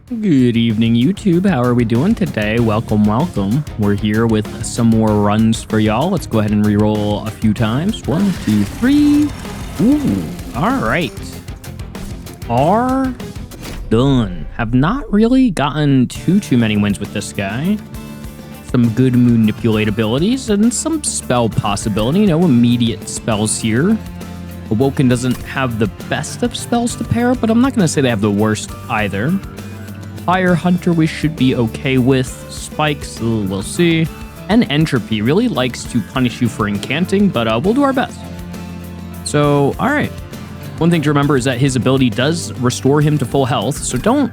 Good evening, YouTube. How are we doing today? Welcome, welcome. We're here with some more runs for y'all. Let's go ahead and re-roll a few times. 1, 2, 3. Ooh, all right. Are done. Have not really gotten too many wins with this guy. Some good manipulate abilities and some spell possibility. No immediate spells here. Awoken doesn't have the best of spells to pair, but I'm not going to say they have the worst either. Fire Hunter we should be okay with. Spikes, we'll see. And Entropy really likes to punish you for incanting, but we'll do our best. So, all right. One thing to remember is that his ability does restore him to full health, so don't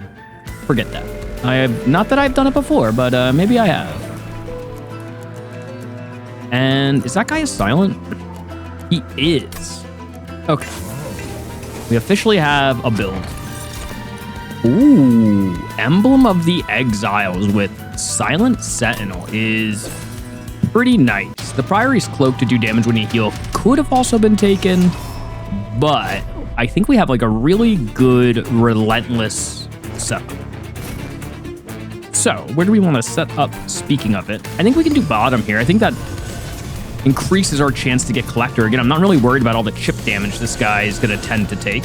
forget that. Not that I've done it before, but maybe I have. And is that guy a silent? He is. Okay. We officially have a build. Ooh, Emblem of the Exiles with Silent Sentinel is pretty nice. The Priory's Cloak to do damage when you heal could have also been taken, but I think we have like a really good relentless setup. So where do we want to set up? Speaking of it, I think we can do bottom here. I think that increases our chance to get Collector. Again, I'm not really worried about all the chip damage this guy is going to tend to take.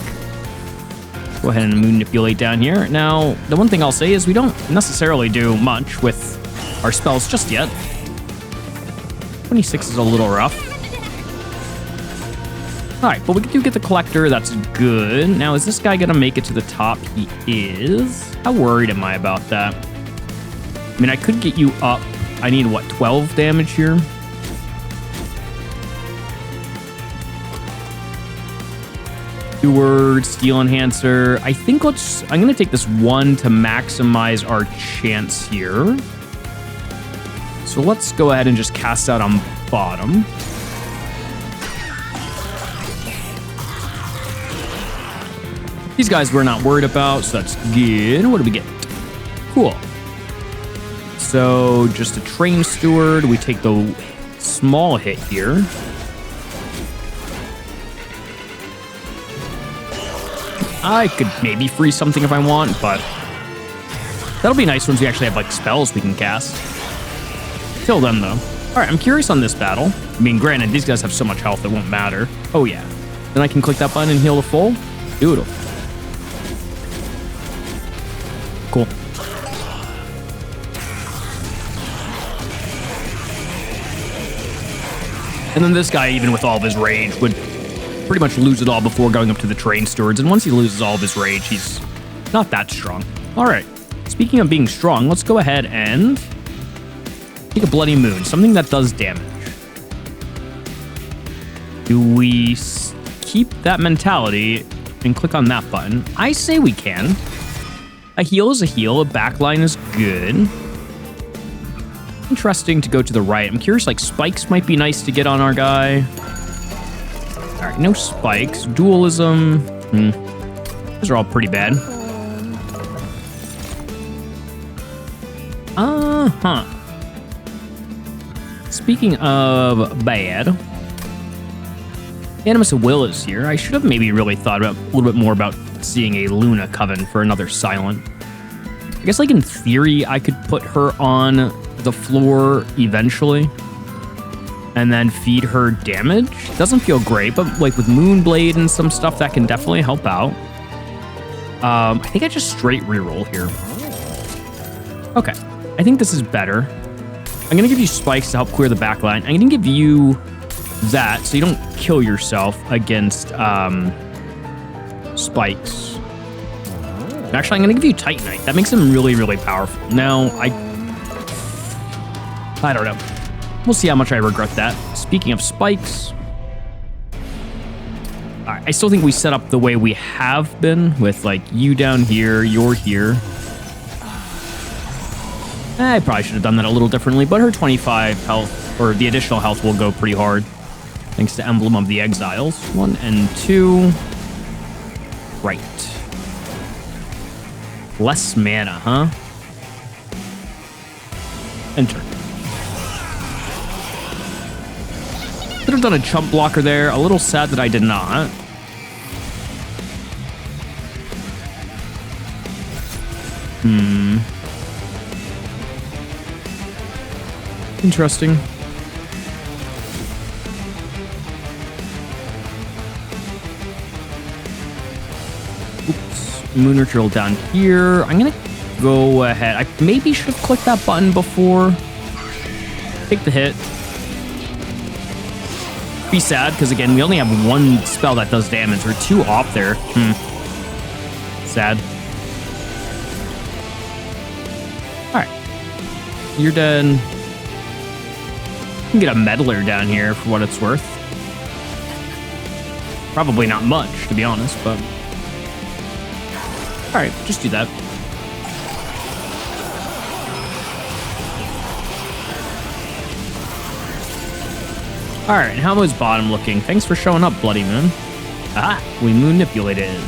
Go ahead and manipulate down here. Now, the one thing I'll say is we don't necessarily do much with our spells just yet. 26 is a little rough. All right, but we do get the Collector. That's good. Now, is this guy going to make it to the top? He is. How worried am I about that? I mean, I could get you up. I need, what, 12 damage here? Steward, Steel Enhancer. I think I'm gonna take this one to maximize our chance here. So let's go ahead and just cast out on bottom. These guys we're not worried about, so that's good. What do we get? Cool. So just a Train Steward. We take the small hit here. I could maybe freeze something if I want, but that'll be nice once we actually have like spells we can cast. Till then, though. All right, I'm curious on this battle. I mean, granted, these guys have so much health it won't matter. Oh yeah. Then I can click that button and heal the full. Beautiful. Cool. And then this guy, even with all of his rage, would pretty much lose it all before going up to the Train Stewards, and once he loses all of his rage, he's not that strong. All right, speaking of being strong, let's go ahead and take a Bloody Moon, something that does damage. Do we keep that mentality and click on that button? I say we can. A heal is a heal, a backline is good. Interesting to go to the right. I'm curious, like spikes might be nice to get on our guy. All right, no spikes. Dualism. Those are all pretty bad. Speaking of bad, Animus of Will is here. I should have maybe really thought about a little bit more about seeing a Luna Coven for another Silent. I guess, like, in theory, I could put her on the floor eventually and then feed her damage. Doesn't feel great, but like with Moonblade and some stuff, that can definitely help out. I think I just straight reroll here. Okay, I think this is better. I'm gonna give you spikes to help clear the backline. I'm gonna give you that so you don't kill yourself against spikes. Actually, I'm gonna give you Titanite. That makes him really, really powerful. Now, I don't know. We'll see how much I regret that. Speaking of spikes, I still think we set up the way we have been with like you down here, you're here. I probably should have done that a little differently, but her 25 health, or the additional health, will go pretty hard. Thanks to Emblem of the Exiles. 1 and 2. Right. Less mana, huh? Enter. Could have done a chump blocker there. A little sad that I did not. Interesting. Oops. Mooner drill down here. I'm gonna go ahead. I maybe should have clicked that button before. Take the hit. Be sad, because again, we only have one spell that does damage. We're 2 off there. Sad. Alright. You're dead. You can get a meddler down here for what it's worth. Probably not much, to be honest, but... Alright, just do that. Alright, how was bottom looking? Thanks for showing up, Bloody Moon. Ah, we manipulated.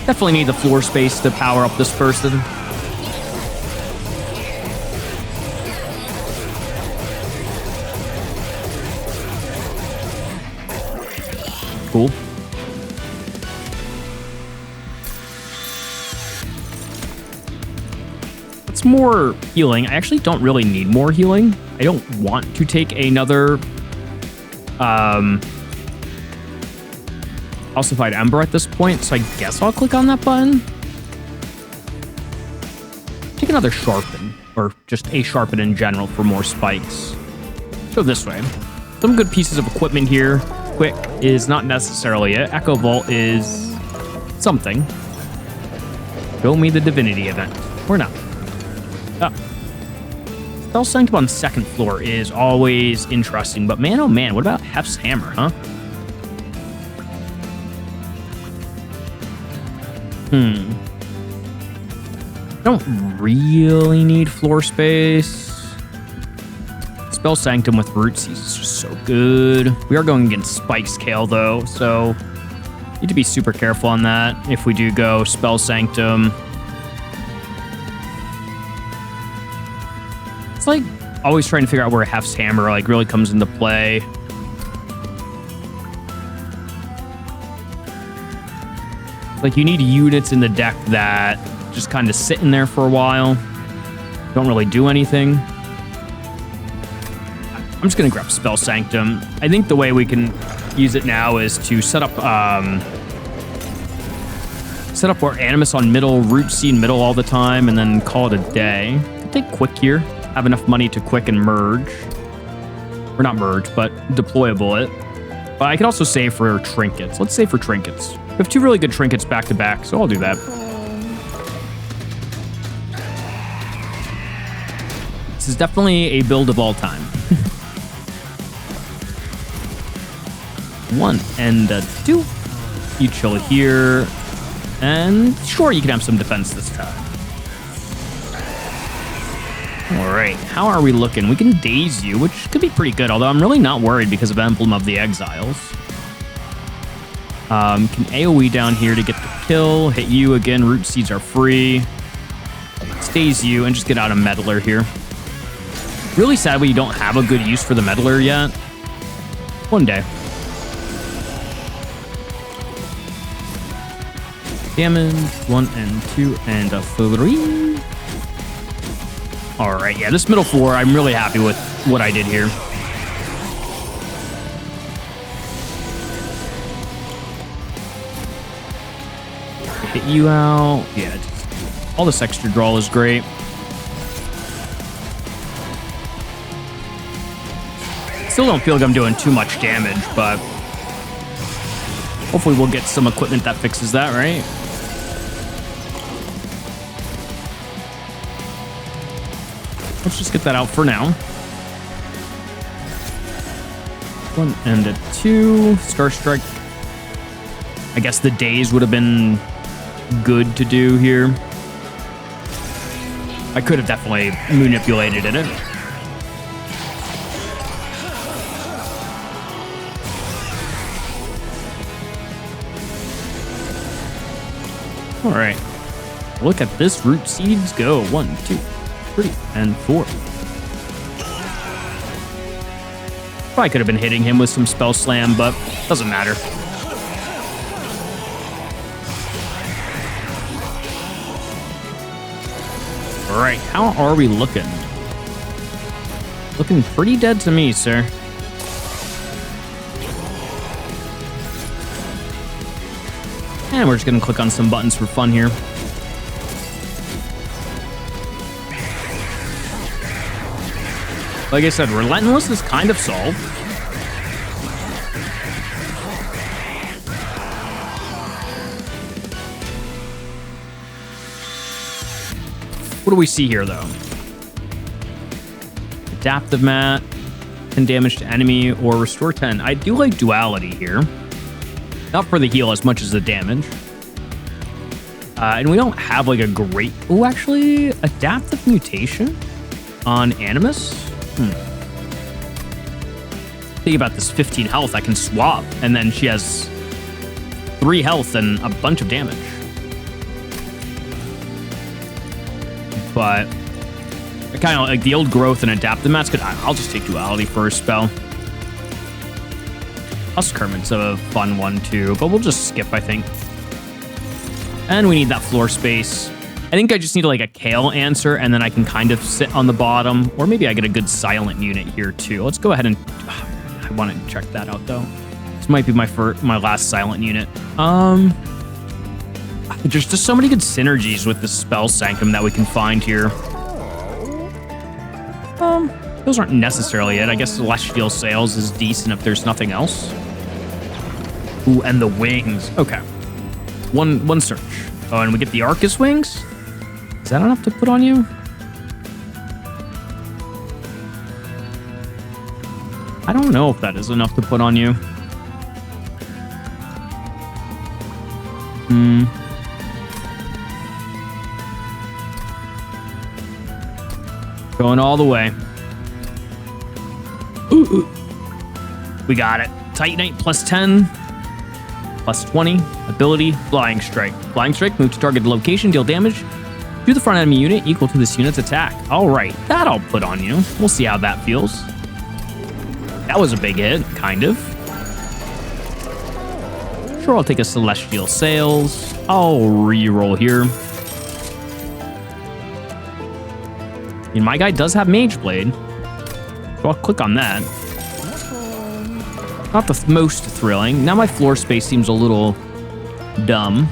Definitely need the floor space to power up this person. Cool. It's more healing. I actually don't really need more healing. I don't want to take another Calcified Ember at this point, so I guess I'll click on that button. Take another Sharpen, or just a Sharpen in general for more spikes. Go this way. Some good pieces of equipment here. Quick is not necessarily it. Echo Vault is something. Show me the Divinity event. Or not. Oh. Spell Sanctum on 2nd floor is always interesting, but man, oh man, what about Hef's Hammer, huh? Don't really need floor space. Spell Sanctum with Root Seeds is just so good. We are going against Spike Scale, though, so need to be super careful on that if we do go Spell Sanctum. It's like always trying to figure out where Hef's Hammer like really comes into play. Like you need units in the deck that just kind of sit in there for a while. Don't really do anything. I'm just gonna grab Spell Sanctum. I think the way we can use it now is to set up our Animus on middle, Root Seed middle all the time, and then call it a day. Take Quick here. Have enough money to quick and merge. Or not merge, but deploy a bullet. But I can also save for trinkets. Let's save for trinkets. We have 2 really good trinkets back to back, so I'll do that. This is definitely a build of all time. 1 and 2. You chill here. And sure, you can have some defense this time. All right, how are we looking? We can daze you, which could be pretty good, although I'm really not worried because of Emblem of the Exiles. Can AoE down here to get the kill. Hit you again. Root Seeds are free. Stays you and just get out a Meddler here. Really sad we don't have a good use for the Meddler yet. One day. Damage. 1 and 2 and 3. All right, yeah, this middle floor, I'm really happy with what I did here. Hit you out. Yeah, just, all this extra draw is great. Still don't feel like I'm doing too much damage, but hopefully we'll get some equipment that fixes that, right? Let's just get that out for now. 1 and 2. Star Strike. I guess the days would have been good to do here. I could have definitely manipulated it. All right. Look at this. Root Seeds go. 1, 2, 3, and 4. Probably could have been hitting him with some Spell Slam, but doesn't matter. All right, how are we looking? Looking pretty dead to me, sir. And we're just gonna click on some buttons for fun here. Like I said, Relentless is kind of solved. What do we see here, though? Adaptive mat, 10 damage to enemy, or restore 10. I do like duality here. Not for the heal as much as the damage. And we don't have like a great... Oh, actually, adaptive mutation on Animus? Think about this 15 health. I can swap, and then she has 3 health and a bunch of damage. But I kind of like the old growth and adaptive mats. I'll just take duality for a spell. Us Kermit's a fun one too, but we'll just skip, I think. And we need that floor space. I think I just need like a Kale answer, and then I can kind of sit on the bottom, or maybe I get a good silent unit here too. Let's go ahead and I want to check that out though. This might be my last silent unit. There's just so many good synergies with the spell Sanctum that we can find here. Those aren't necessarily it. I guess Celestial Sails is decent if there's nothing else. Ooh, and the wings. Okay. One search. Oh, and we get the Arcus wings? Is that enough to put on you? I don't know if that is enough to put on you. Going all the way. Ooh. We got it. Titanite plus 10. Plus 20. Ability, Flying Strike. Flying Strike, move to target location, deal damage to the front enemy unit equal to this unit's attack. All right, that I'll put on you. We'll see how that feels. That was a big hit, kind of. Sure, I'll take a Celestial Sails. I'll re-roll here. And my guy does have Mage Blade, so I'll click on that. Not the most thrilling. Now my floor space seems a little dumb.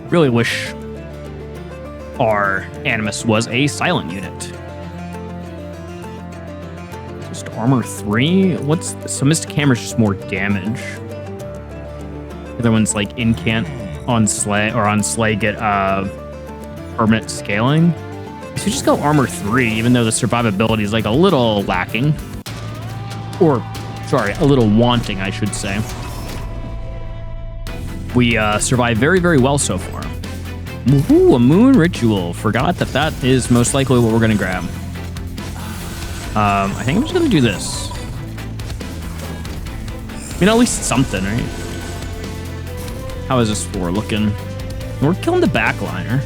Really wish our Animus was a silent unit. Just armor 3? So Mystic Hammer's just more damage. The other one's like incant on Slay, or on Slay get permanent scaling. So just go armor 3, even though the survivability is like a little lacking. Or, sorry, a little wanting, I should say. We survive very, very well so far. Woohoo, a moon ritual. Forgot that is most likely what we're going to grab. I think I'm just going to do this. I mean, at least something, right? How is this for looking? We're killing the backliner.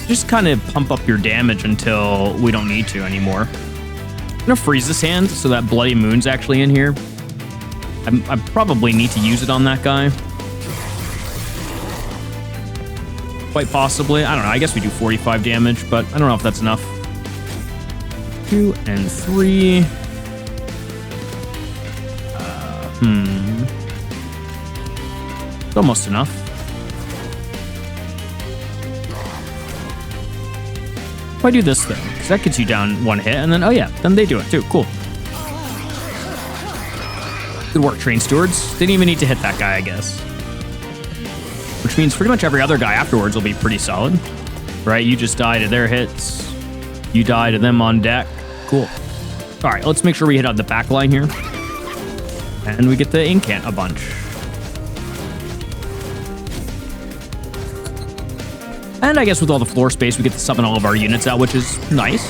Just kind of pump up your damage until we don't need to anymore. I'm gonna freeze this hand so that Bloody Moon's actually in here. I probably need to use it on that guy. Quite possibly. I don't know. I guess we do 45 damage, but I don't know if that's enough. 2 and 3. It's almost enough. If I do this though, because that gets you down 1 hit, and then, oh yeah, then they do it too. Cool. Good work, Train Stewards. Didn't even need to hit that guy, I guess. Which means pretty much every other guy afterwards will be pretty solid. Right? You just die to their hits. You die to them on deck. Cool. All right, let's make sure we hit on the back line here. And we get the incant a bunch. And I guess with all the floor space, we get to summon all of our units out, which is nice.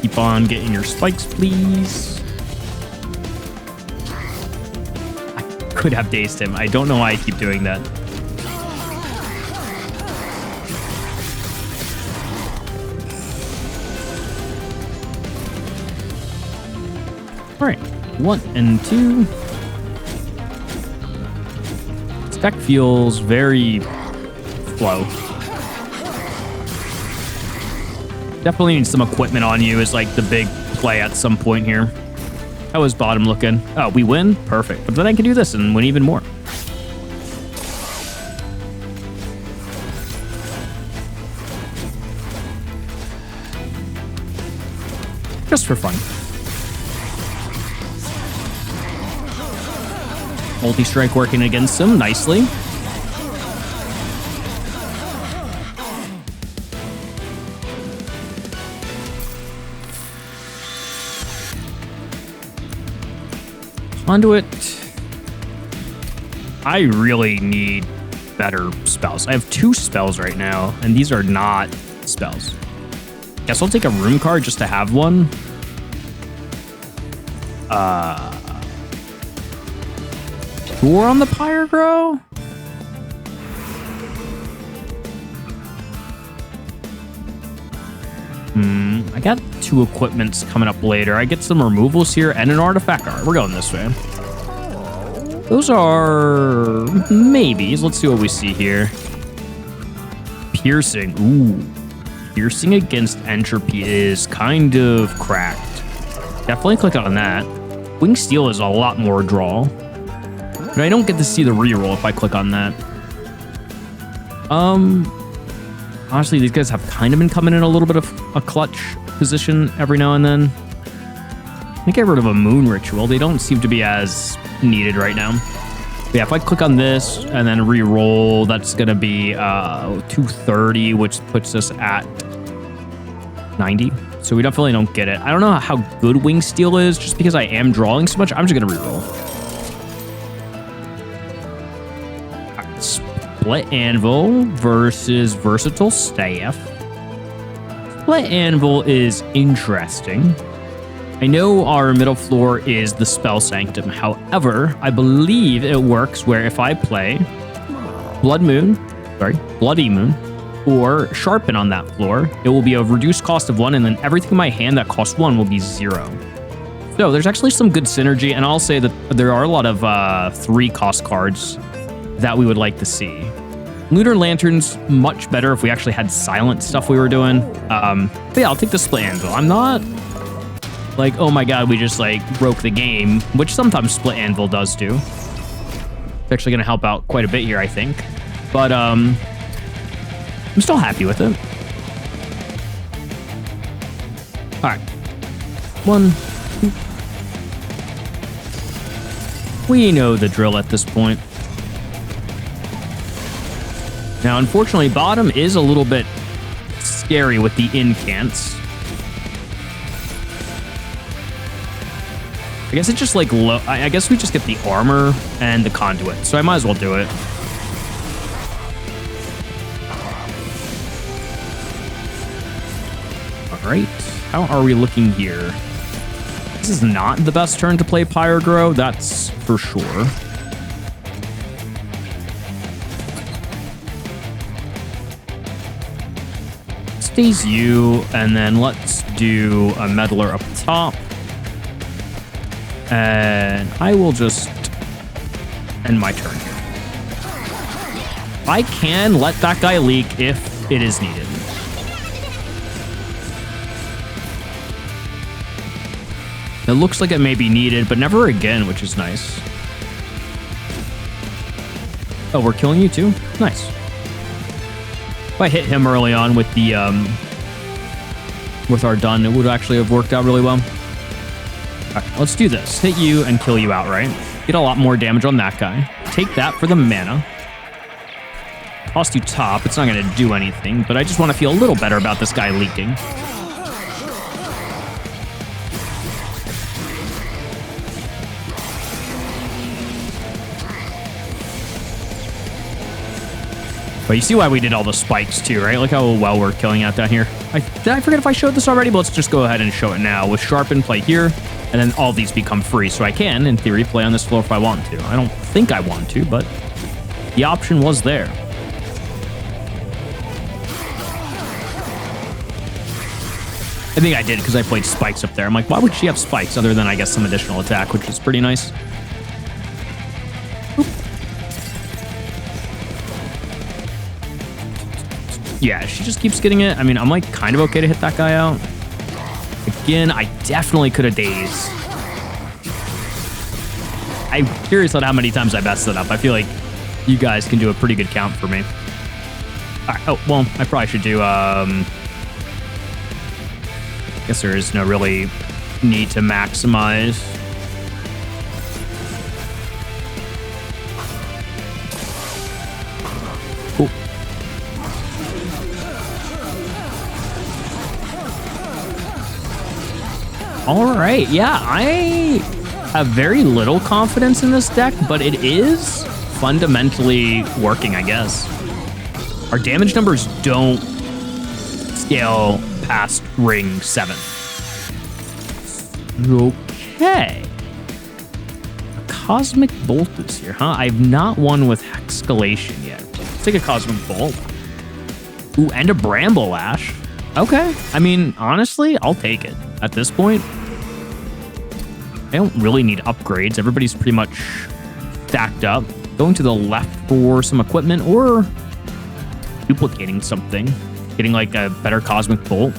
Keep on getting your spikes, please. I could have dazed him. I don't know why I keep doing that. All right, 1 and 2. This deck feels very slow. Definitely need some equipment on you is like the big play at some point here. How is bottom looking? Oh, we win? Perfect. But then I can do this and win even more. Just for fun. Multi-strike working against him nicely. Conduit. I really need better spells. I have 2 spells right now, and these are not spells. Guess I'll take a room card just to have one. 4 on the Pyrogrow? I got 2 equipments coming up later. I get some removals here and an artifact. All right, we're going this way. Those are maybes. Let's see what we see here. Piercing. Ooh. Piercing against entropy is kind of cracked. Definitely click on that. Wing Steel is a lot more draw. But I don't get to see the reroll if I click on that. Honestly, these guys have kind of been coming in a little bit of a clutch position every now and then. I think I get rid of a Moon Ritual. They don't seem to be as needed right now. But yeah, if I click on this and then re-roll, that's going to be 230, which puts us at 90. So we definitely don't get it. I don't know how good Wing Steel is. Just because I am drawing so much, I'm just going to re-roll. Split Anvil versus Versatile Staff. Split Anvil is interesting. I know our middle floor is the spell Sanctum. However, I believe it works where if I play Bloody Moon, or Sharpen on that floor, it will be a reduced cost of 1, and then everything in my hand that costs 1 will be 0. So there's actually some good synergy, and I'll say that there are a lot of 3-cost cards that we would like to see. Lunar Lantern's much better if we actually had silent stuff we were doing. But yeah, I'll take the Split Anvil. I'm not like, oh my god, we just like broke the game, which sometimes Split Anvil does do. It's actually going to help out quite a bit here, I think. But I'm still happy with it. All right. 1, 2. We know the drill at this point. Now, unfortunately, bottom is a little bit scary with the incants. I guess it's just like low. I guess we just get the armor and the conduit, so I might as well do it. All right, how are we looking here? This is not the best turn to play Pyrogrow, that's for sure. Stays you, and then let's do a meddler up top. And I will just end my turn here. I can let that guy leak if it is needed. It looks like it may be needed, but never again, which is nice. Oh, we're killing you too? Nice. If I hit him early on with the with our done, it would actually have worked out really well. All right, let's do this. Hit you and kill you outright. Get a lot more damage on that guy. Take that for the mana. Cost you top. It's not going to do anything, but I just want to feel a little better about this guy leaking. But you see why we did all the spikes too, right? Look how well we're killing out down here. Did I forget if I showed this already? But let's just go ahead and show it now. With Sharpen, play here, and then all these become free. So I can, in theory, play on this floor if I want to. I don't think I want to, but the option was there. I think I did because I played spikes up there. I'm like, why would she have spikes other than, I guess, some additional attack, which is pretty nice. Oop. Yeah, she just keeps getting it. I mean, I'm like kind of okay to hit that guy out. Again, I definitely could have dazed. I'm curious on how many times I messed it up. I feel like you guys can do a pretty good count for me. All right. Oh, well, I probably should do... guess there is no really need to maximize. Cool. All right, yeah, I have very little confidence in this deck, but it is fundamentally working, I guess. Our damage numbers don't scale past ring 7. Okay. A Cosmic Bolt is here, huh? I've not won with Escalation yet. Let's take a Cosmic Bolt. Ooh, and a Bramble Lash. Okay. I mean, honestly, I'll take it. At this point, I don't really need upgrades. Everybody's pretty much stacked up. Going to the left for some equipment or duplicating something. Getting like a better Cosmic Bolt.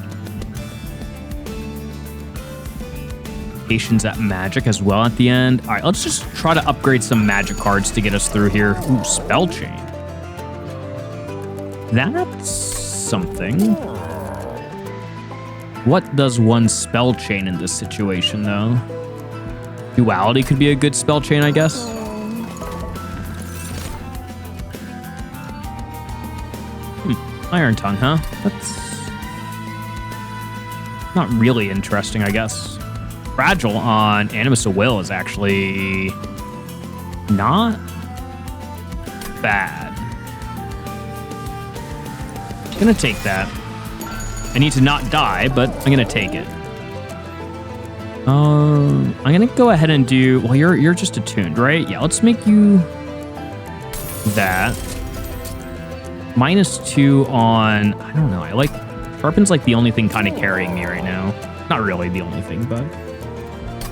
Patience at magic as well at the end. All right, let's just try to upgrade some magic cards to get us through here. Ooh, Spell Chain. That's something. What does one Spell Chain in this situation, though? Duality could be a good Spell Chain, I guess. Iron Tongue, huh? That's not really interesting, I guess. Fragile on Animus of Will is actually not bad. I'm gonna take that. I need to not die, but I'm gonna take it. I'm gonna go ahead and do. Well, you're just attuned, right? Yeah, let's make you that. -2 on. I don't know. I like Sharpen's like the only thing kind of carrying me right now. Not really the only thing, but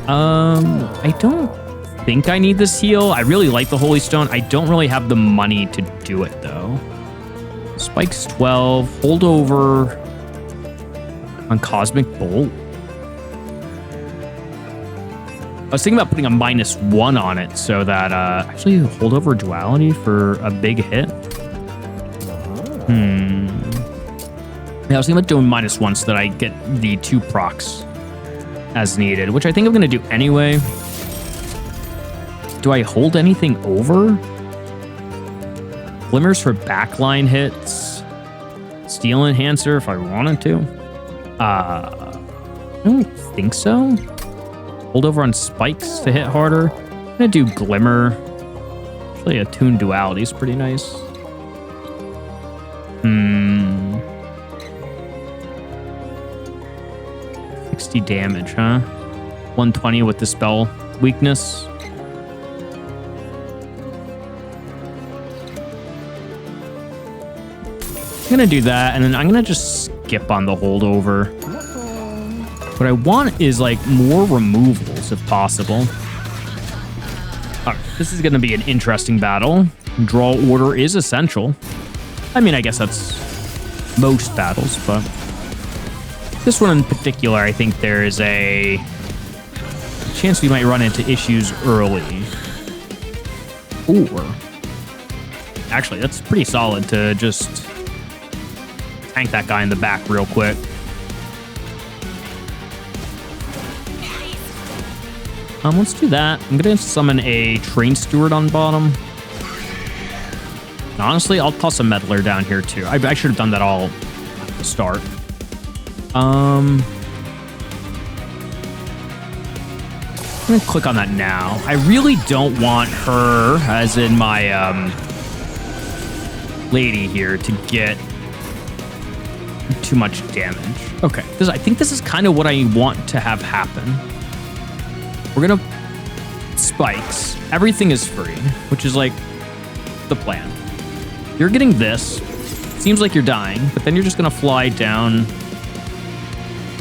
I don't think I need this heal. I really like the Holystone. I don't really have the money to do it though. Spikes 12. Holdover on Cosmic Bolt. I was thinking about putting a -1 on it so that actually Holdover Duality for a big hit. Yeah, I was thinking about doing -1 so that I get the 2 procs as needed, which I think I'm going to do anyway. Do I hold anything over? Glimmers for backline hits. Steel Enhancer if I wanted to. I don't think so. Holdover on spikes to hit harder. I'm going to do Glimmer. Actually, Attuned Duality is pretty nice. 60 damage, huh? 120 with the spell weakness. I'm gonna do that, and then I'm gonna just skip on the Holdover. What I want is like more removals if possible. All right, this is gonna be an interesting battle. Draw order is essential. I mean, I guess that's most battles, but this one in particular, I think there is a chance we might run into issues early. Or, actually, that's pretty solid to just tank that guy in the back real quick. Let's do that. I'm gonna summon a Train Steward on bottom. And honestly, I'll toss a Meddler down here too. I should have done that all at the start. I'm gonna click on that now. I really don't want her, as in my lady here, to get too much damage. Okay, I think this is kind of what I want to have happen. We're gonna spikes. Everything is free, which is like the plan. You're getting this. Seems like you're dying, but then you're just gonna fly down.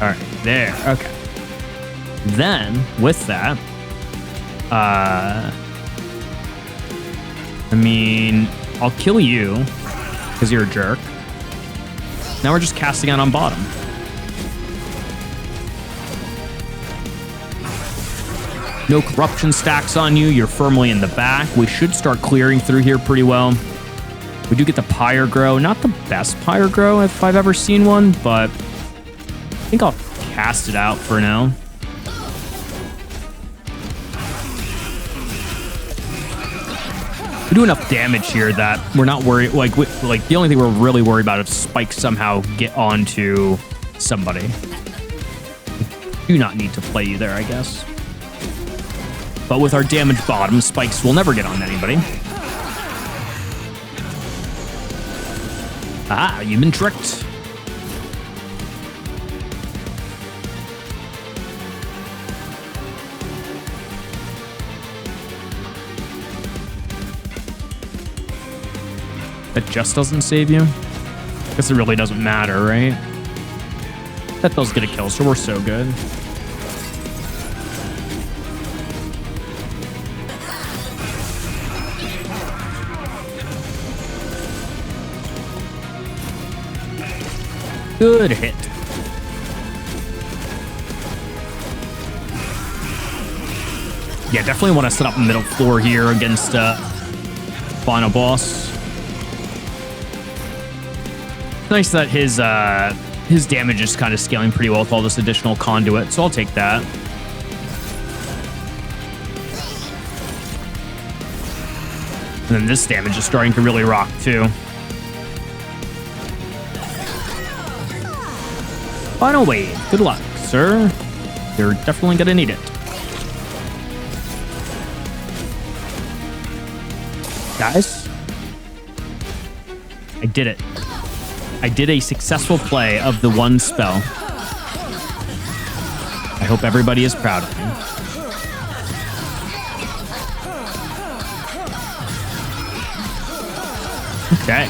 All right. there. Okay. Then, with that, I mean, I'll kill you because you're a jerk. Now we're just casting out on bottom. No corruption stacks on you. You're firmly in the back. We should start clearing through here pretty well. We do get the Pyre Grow. Not the best Pyre Grow if I've ever seen one, but I think I'll cast it out for now. We do enough damage here that we're not worried. Like the only thing we're really worried about is spikes somehow get onto somebody. Do not need to play you there, I guess. But with our damage bottom, spikes will never get on anybody. Ah, you've been tricked. That just doesn't save you? I guess it really doesn't matter, right? That does get a kill, so we're so good. Good hit. Yeah, definitely want to set up middle floor here against final boss. Nice that his damage is kind of scaling pretty well with all this additional conduit, so I'll take that. And then this damage is starting to really rock too. Final wave. Good luck, sir. You're definitely gonna need it. Guys, I did it. I did a successful play of the one spell. I hope everybody is proud of me. Okay.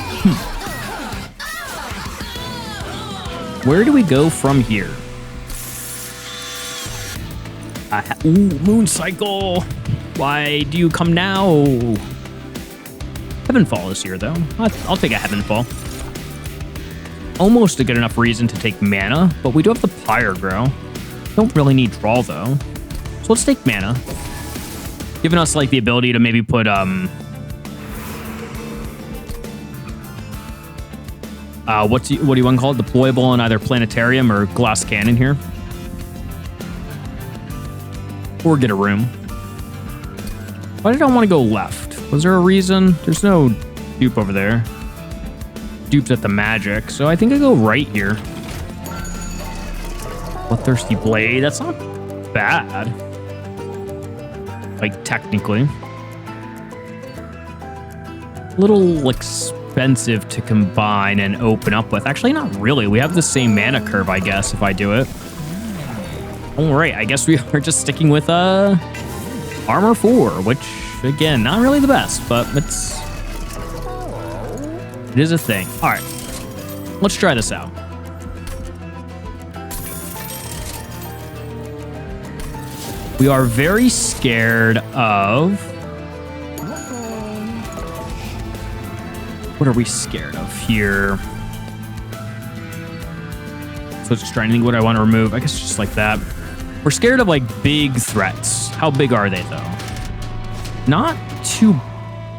Where do we go from here? Ooh, moon cycle. Why do you come now? Heavenfall is here, though. I'll take a Heavenfall. Almost a good enough reason to take mana, but we do have the Pyre Grow. Don't really need draw, though. So let's take mana. Giving us, like, the ability to maybe put, what do you want to call it? Deployable in either Planetarium or Glass Cannon here. Or get a room. Why did I want to go left? Was there a reason? There's no dupe over there. Dupe's at the magic, so I think I go right here. Bloodthirsty Blade, that's not bad. Like, technically. A little expensive to combine and open up with. Actually, not really. We have the same mana curve, I guess, if I do it. All right, I guess we are just sticking with Armor 4, which, again, not really the best, but it is a thing. All right, let's try this out. We are very scared of... What are we scared of here? So just trying to think what I want to remove. I guess just like that. We're scared of, like, big threats. How big are they, though? Not too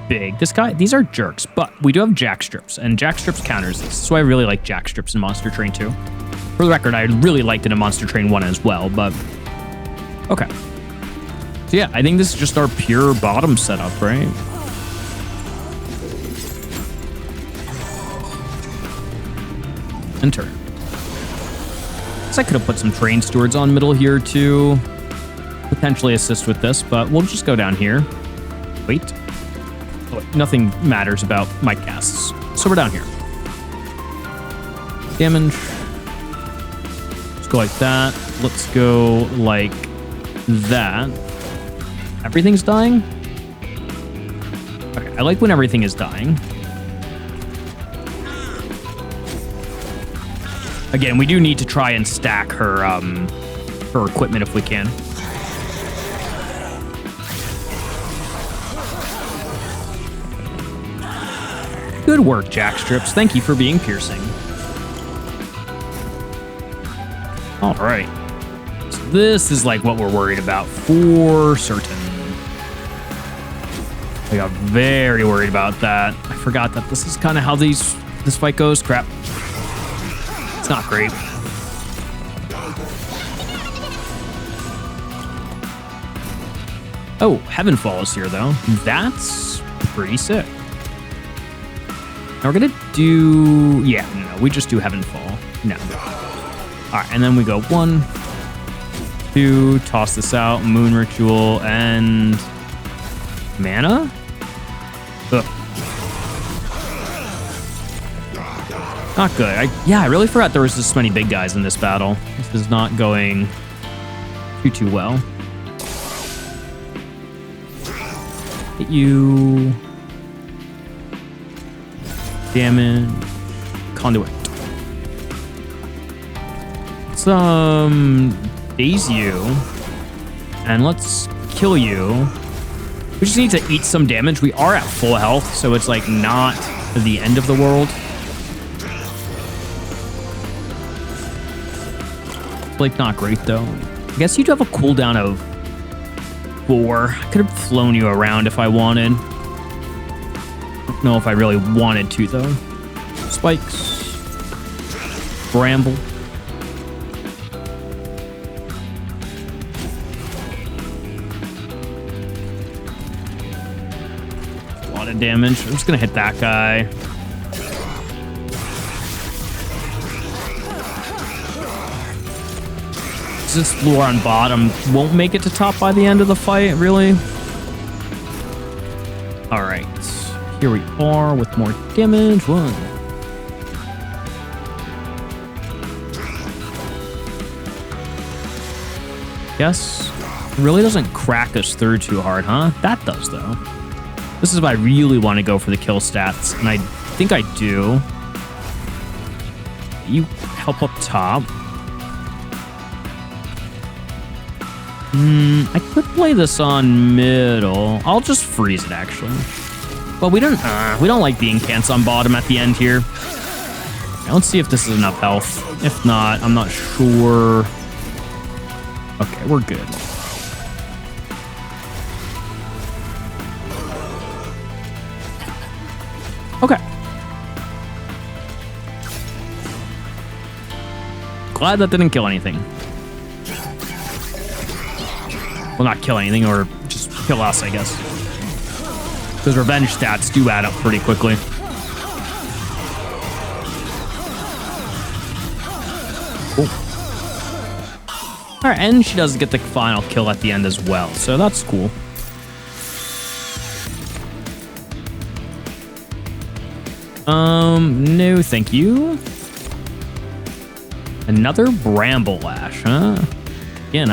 big. These are jerks, but we do have Jackstrips, and Jackstrips counters this. So I really like Jackstrips in Monster Train 2. For the record, I really liked it in Monster Train 1 as well, but... Okay. So yeah, I think this is just our pure bottom setup, right? Enter. I could have put some Train Stewards on middle here to potentially assist with this, but we'll just go down here. Wait. Oh, wait. Nothing matters about my casts. So we're down here. Damage. Let's go like that. Let's go like that. Everything's dying? Okay, I like when everything is dying. Again, we do need to try and stack her her equipment if we can. Good work, Jackstrips. Thank you for being piercing. All right. So this is like what we're worried about for certain. I got very worried about that. I forgot that this is kind of how this fight goes. Crap. It's not great. Oh, Heavenfall is here, though. That's pretty sick. Now we're going to do... Yeah, no, we just do Heavenfall. No. All right, and then we go 1, 2, toss this out, Moon Ritual, and... Mana? Ugh. Not good. I really forgot there was this many big guys in this battle. This is not going too well. Hit you. Damage. Conduit. Let's daze you. And let's kill you. We just need to eat some damage. We are at full health, so it's like not the end of the world. Like not great though. I guess you do have a cooldown of 4. I could have flown you around if I wanted. I don't know if I really wanted to though. Spikes. Bramble. A lot of damage. I'm just gonna hit that guy. This floor on bottom won't make it to top by the end of the fight, really. All right, here we are with more damage. 1. Yes, it really doesn't crack us through too hard, huh? That does, though. This is why I really want to go for the kill stats, and I think I do. You help up top. I could play this on middle. I'll just freeze it, actually. But we don't like the incants on bottom at the end here. Let's see if this is enough health. If not, I'm not sure. Okay, we're good. Okay. Glad that didn't kill anything. Well, not kill anything, or just kill us, I guess. Those revenge stats do add up pretty quickly. Cool. All right, and she does get the final kill at the end as well, so that's cool. No, thank you. Another Bramble Lash, huh? Again,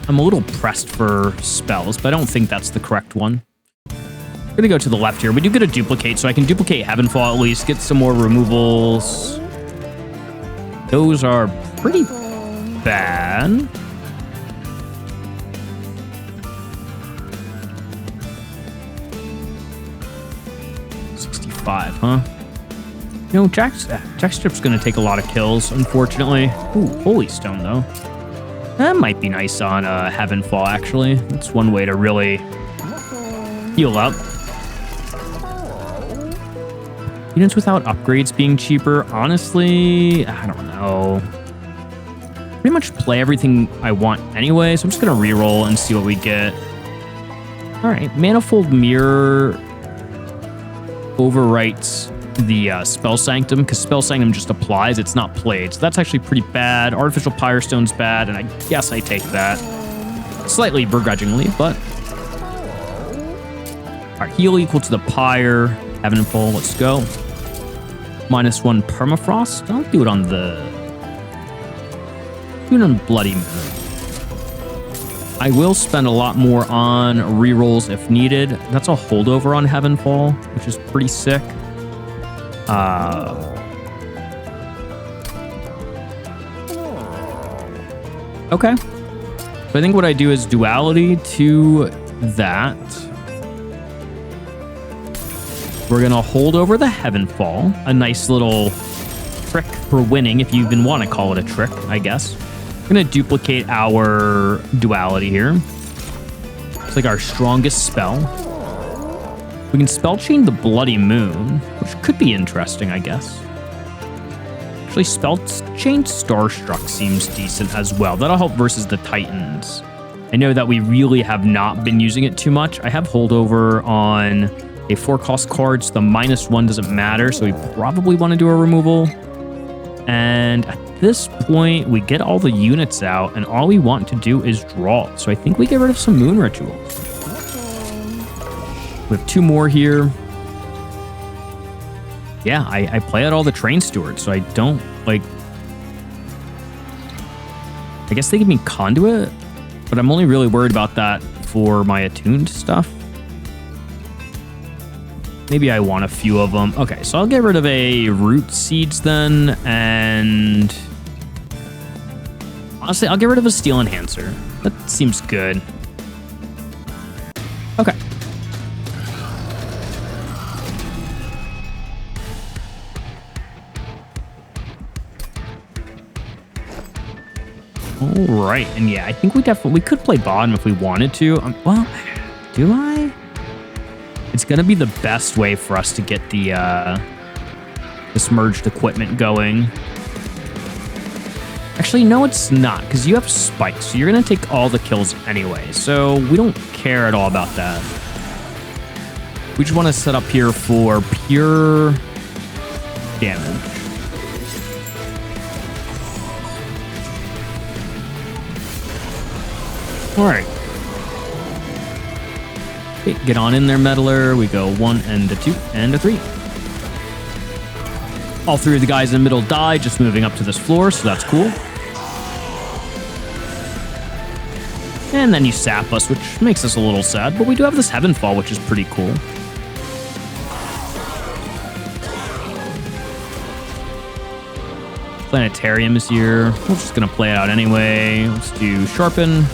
I'm a little pressed for spells, but I don't think that's the correct one. I'm gonna go to the left here. We do get a duplicate, so I can duplicate Heavenfall at least, get some more removals. Those are pretty bad. $65, huh? You know, Jackstrip's gonna take a lot of kills, unfortunately. Ooh, Holystone, though. That might be nice on Heavenfall, actually. That's one way to really heal up. Units without upgrades being cheaper, honestly, I don't know. Pretty much play everything I want anyway, so I'm just going to reroll and see what we get. All right, Manifold Mirror overwrites the Spell Sanctum, because Spell Sanctum just applies, it's not played. So that's actually pretty bad. Artificial Pyrestone's bad, and I guess I take that. Slightly begrudgingly, but... All right, heal equal to the Pyre. Heavenfall, let's go. -1 Permafrost. I'll do it on the... Do it on Bloody Moon. I will spend a lot more on rerolls if needed. That's a holdover on Heavenfall, which is pretty sick. Okay. So I think what I do is duality to that. We're going to hold over the Heavenfall. A nice little trick for winning, if you even want to call it a trick, I guess. We're going to duplicate our duality here. It's like our strongest spell. We can spell chain the Bloody Moon, which could be interesting, I guess. Actually, spell chain Starstruck seems decent as well. That'll help versus the Titans. I know that we really have not been using it too much. I have holdover on a 4-cost card, so the -1 doesn't matter, so we probably want to do a removal. And at this point, we get all the units out, and all we want to do is draw. So I think we get rid of some Moon Rituals. We have 2 more here. Yeah, I play out all the Train Stewards, so I don't, like... I guess they give me Conduit, but I'm only really worried about that for my attuned stuff. Maybe I want a few of them. Okay, so I'll get rid of a Root Seeds then, and... honestly, I'll get rid of a Steel Enhancer. That seems good. Okay. All right, and yeah, I think we could play bottom if we wanted to. Well, do I? It's gonna be the best way for us to get the merged equipment going. Actually, no, it's not, because you have spikes, so you're gonna take all the kills anyway. So we don't care at all about that. We just want to set up here for pure damage. All right. Okay, get on in there, Meddler. We go 1 and a 2 and a 3. All 3 of the guys in the middle die, just moving up to this floor, so that's cool. And then you sap us, which makes us a little sad, but we do have this Heavenfall, which is pretty cool. Planetarium is here. We're just gonna play it out anyway. Let's do Sharpen.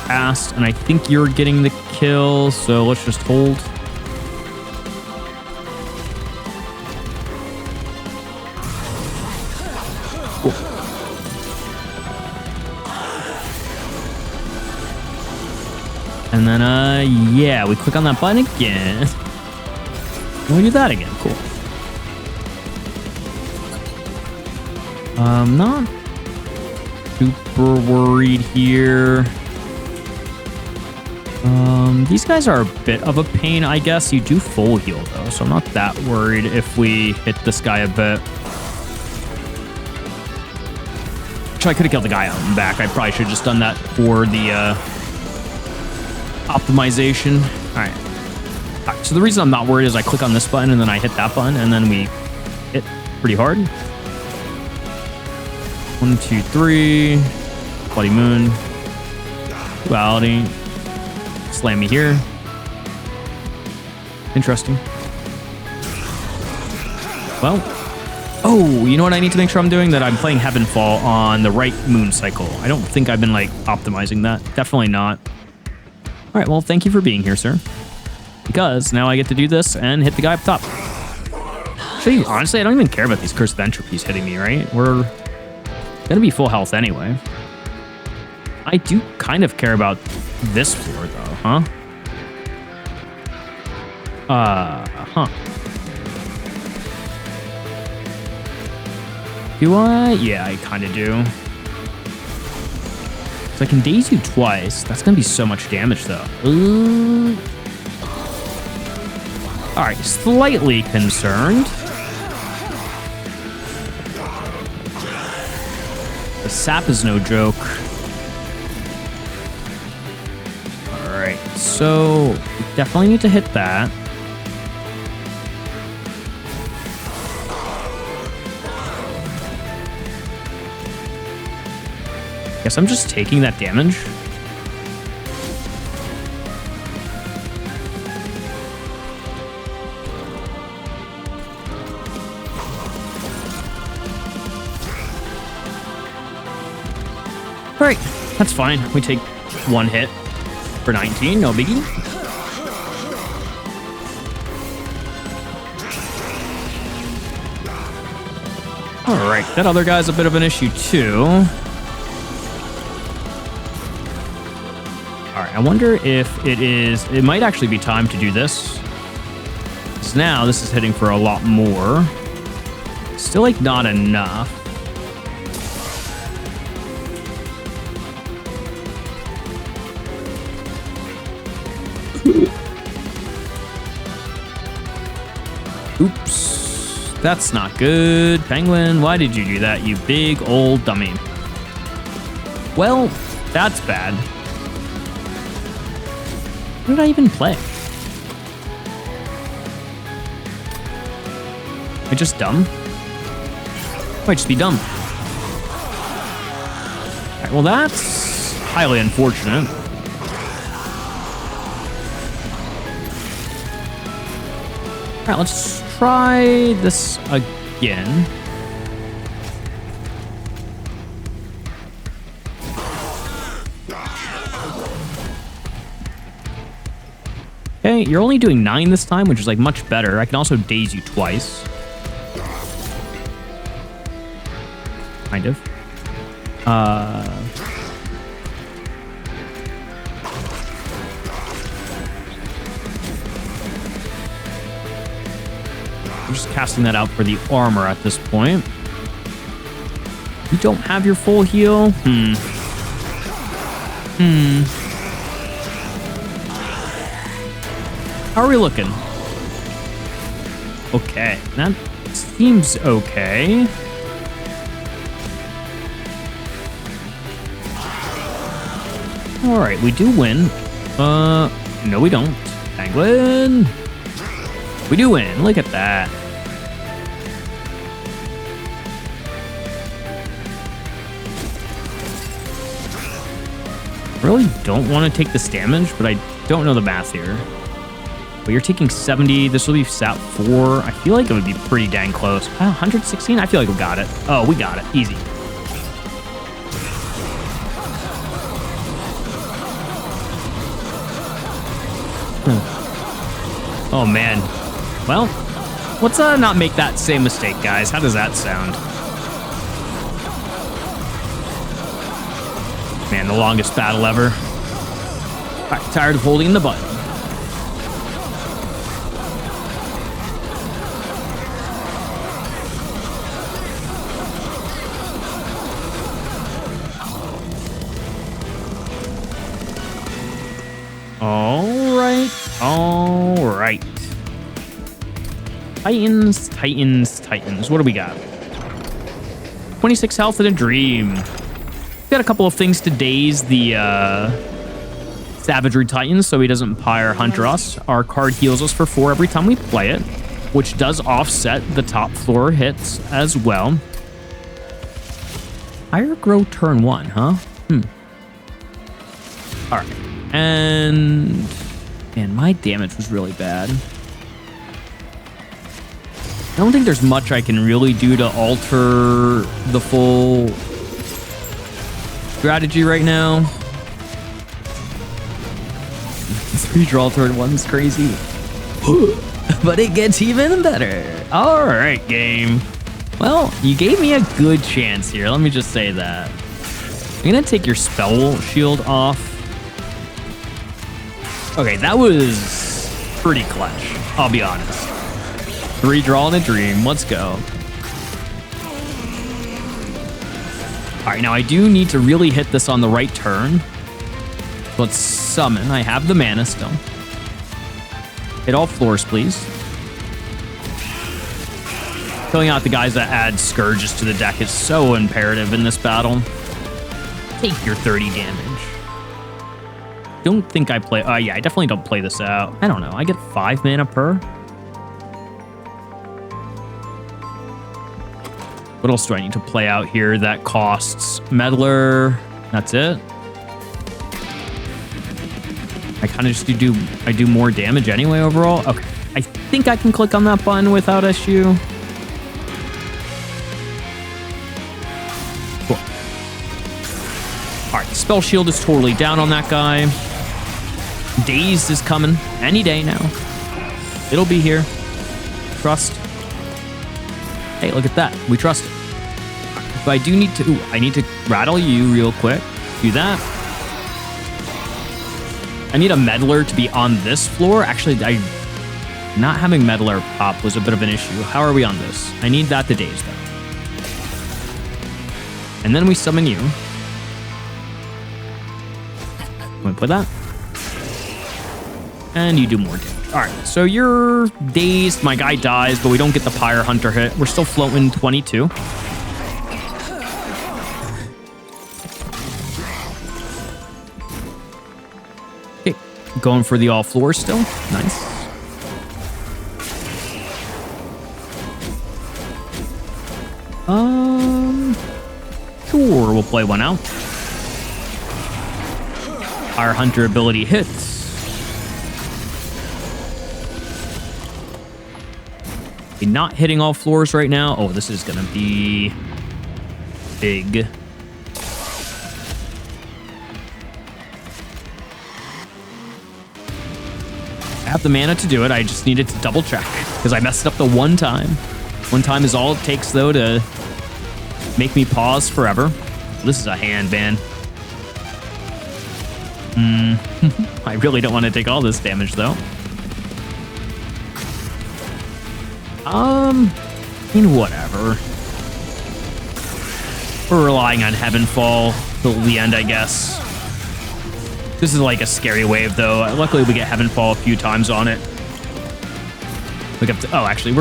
Fast, and I think you're getting the kill, so let's just hold. Cool. And then, yeah, we click on that button again. And we do that again. Cool. Not super worried here. These guys are a bit of a pain, I guess. You do full heal, though, so I'm not that worried if we hit this guy a bit. Actually, I could have killed the guy out and back. I probably should have just done that for the optimization. All right. So the reason I'm not worried is I click on this button, and then I hit that button, and then we hit pretty hard. 1, 2, 3. Bloody Moon. Duality. Slam me here. Interesting. Well, oh, you know what I need to make sure I'm doing? That I'm playing Heavenfall on the right moon cycle. I don't think I've been, like, optimizing that. Definitely not. All right, well, thank you for being here, sir. Because now I get to do this and hit the guy up top. Actually, honestly, I don't even care about these Cursed Entropies hitting me, right? We're gonna be full health anyway. I do kind of care about this floor, though, huh? Do I? Yeah, I kind of do. So I can daze you twice. That's going to be so much damage, though. All right, slightly concerned. The sap is no joke. All right, so we definitely need to hit that. Guess I'm just taking that damage. All right, that's fine. We take 1 hit for 19, no biggie. All right, that other guy's a bit of an issue too. All right, I wonder if it might actually be time to do this. Because now this is hitting for a lot more. Still like not enough. Oops, that's not good. Penguin, why did you do that, you big old dummy? Well, that's bad. What did I even play? Am I just dumb? Might just be dumb. All right, well, that's highly unfortunate. All right, let's try this again. Okay, you're only doing 9 this time, which is like much better. I can also daze you twice. Kind of. I'm just casting that out for the armor at this point. You don't have your full heal? How are we looking? Okay, that seems okay. All right, we do win. No, we don't. Penguin. We do win. Look at that. I really don't want to take this damage, but I don't know the math here. But you're taking 70. This will be sat 4. I feel like it would be pretty dang close. 116? I feel like we got it. Oh, we got it. Easy. Oh, man. Well, let's not make that same mistake, guys. How does that sound? Man, the longest battle ever. I'm tired of holding the button. All right. Titans. What do we got? 26 health and a dream. Got a couple of things to daze the Savagery Titans so he doesn't Pyre Hunter us. Our card heals us for 4 every time we play it, which does offset the top floor hits as well. Higher grow turn 1, huh? All right. And man, my damage was really bad. I don't think there's much I can really do to alter the full strategy right now. 3 draw turn 1's crazy. But it gets even better. All right, game. Well, you gave me a good chance here. Let me just say that. I'm gonna take your spell shield off. Okay, that was pretty clutch, I'll be honest. 3 draw and a dream. Let's go. All right, now I do need to really hit this on the right turn. Let's summon. I have the mana still. Hit all floors, please. Killing out the guys that add scourges to the deck is so imperative in this battle. Take your 30 damage. Don't think I play... yeah, I definitely don't play this out. I don't know. I get 5 mana per. What else do I need to play out here that costs Meddler? That's it. I kind of just do more damage anyway overall. Okay. I think I can click on that button without issue. Cool. All right, spell shield is totally down on that guy. Dazed is coming any day now. It'll be here. Trust. Hey, look at that. We trust it. But I do need to... Ooh, I need to rattle you real quick. Do that. I need a meddler to be on this floor. Actually, not having meddler pop was a bit of an issue. How are we on this? I need that to daze, though. And then we summon you. Let me put that. And you do more damage. All right, so you're dazed. My guy dies, but we don't get the Pyre Hunter hit. We're still floating 22. Okay, going for the all floor still. Nice. Sure, we'll play one out. Pyre Hunter ability hits. Not hitting all floors right now. Oh, this is gonna be big. I have the mana to do it. I just needed to double check because I messed up the one time. One time is all it takes, though, to make me pause forever. This is a hand ban. I really don't want to take all this damage, though. I mean, whatever. We're relying on Heavenfall till the end, I guess. This is like a scary wave, though. Luckily, we get Heavenfall a few times on it. Look up to... Oh, actually,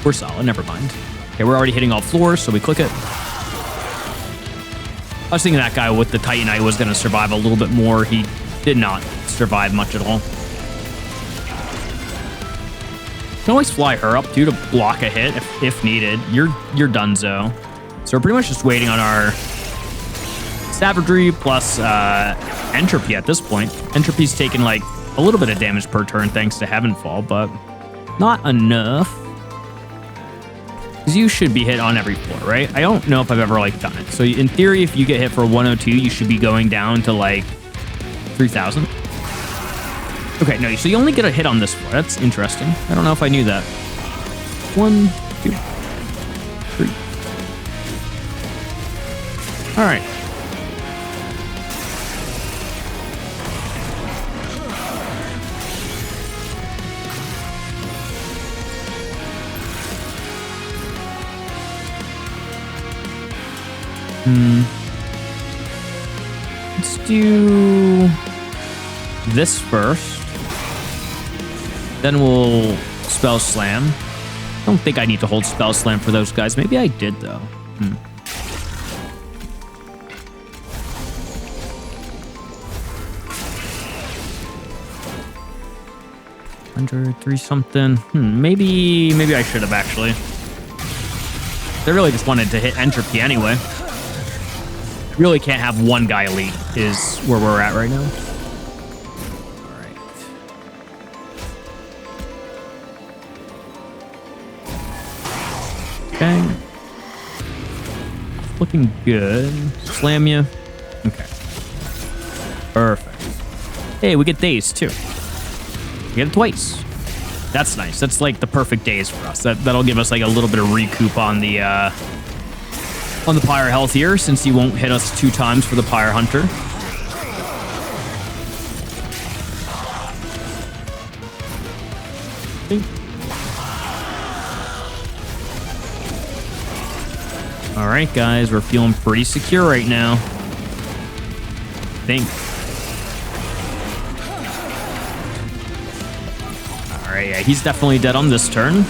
we're solid. Never mind. Okay, we're already hitting all floors, so we click it. I was thinking that guy with the Titanite was going to survive a little bit more. He did not survive much at all. You can always fly her up, too, to block a hit if needed. You're donezo. So we're pretty much just waiting on our savagery plus entropy at this point. Entropy's taking like a little bit of damage per turn thanks to Heavenfall, but not enough. Because you should be hit on every floor, right? I don't know if I've ever like done it. So in theory, if you get hit for 102, you should be going down to like 3,000. Okay, no, so you only get a hit on this floor. That's interesting. I don't know if I knew that. 1, 2, 3. All right. Let's do this first. Then we'll Spell Slam. I don't think I need to hold Spell Slam for those guys. Maybe I did, though. 103 something. Maybe I should have actually. They really just wanted to hit entropy anyway. Really can't have one guy elite is where we're at right now. All right. Okay. Looking good. Slam you. Okay. Perfect. Hey, we get days too. We get it twice. That's nice. That's like the perfect days for us. That'll give us like a little bit of recoup on the Pyre health here, since he won't hit us 2 times for the Pyre Hunter. All right, guys, we're feeling pretty secure right now. I think. All right, yeah, he's definitely dead on this turn.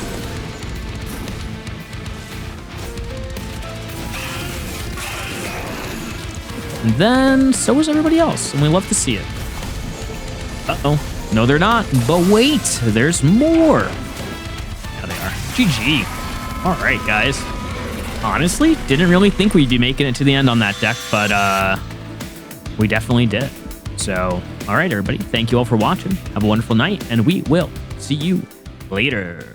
And then, so is everybody else, and we love to see it. Uh-oh. No, they're not. But wait, there's more. Yeah, they are. GG. All right, guys. Honestly, didn't really think we'd be making it to the end on that deck, but we definitely did. So, all right, everybody. Thank you all for watching. Have a wonderful night, and we will see you later.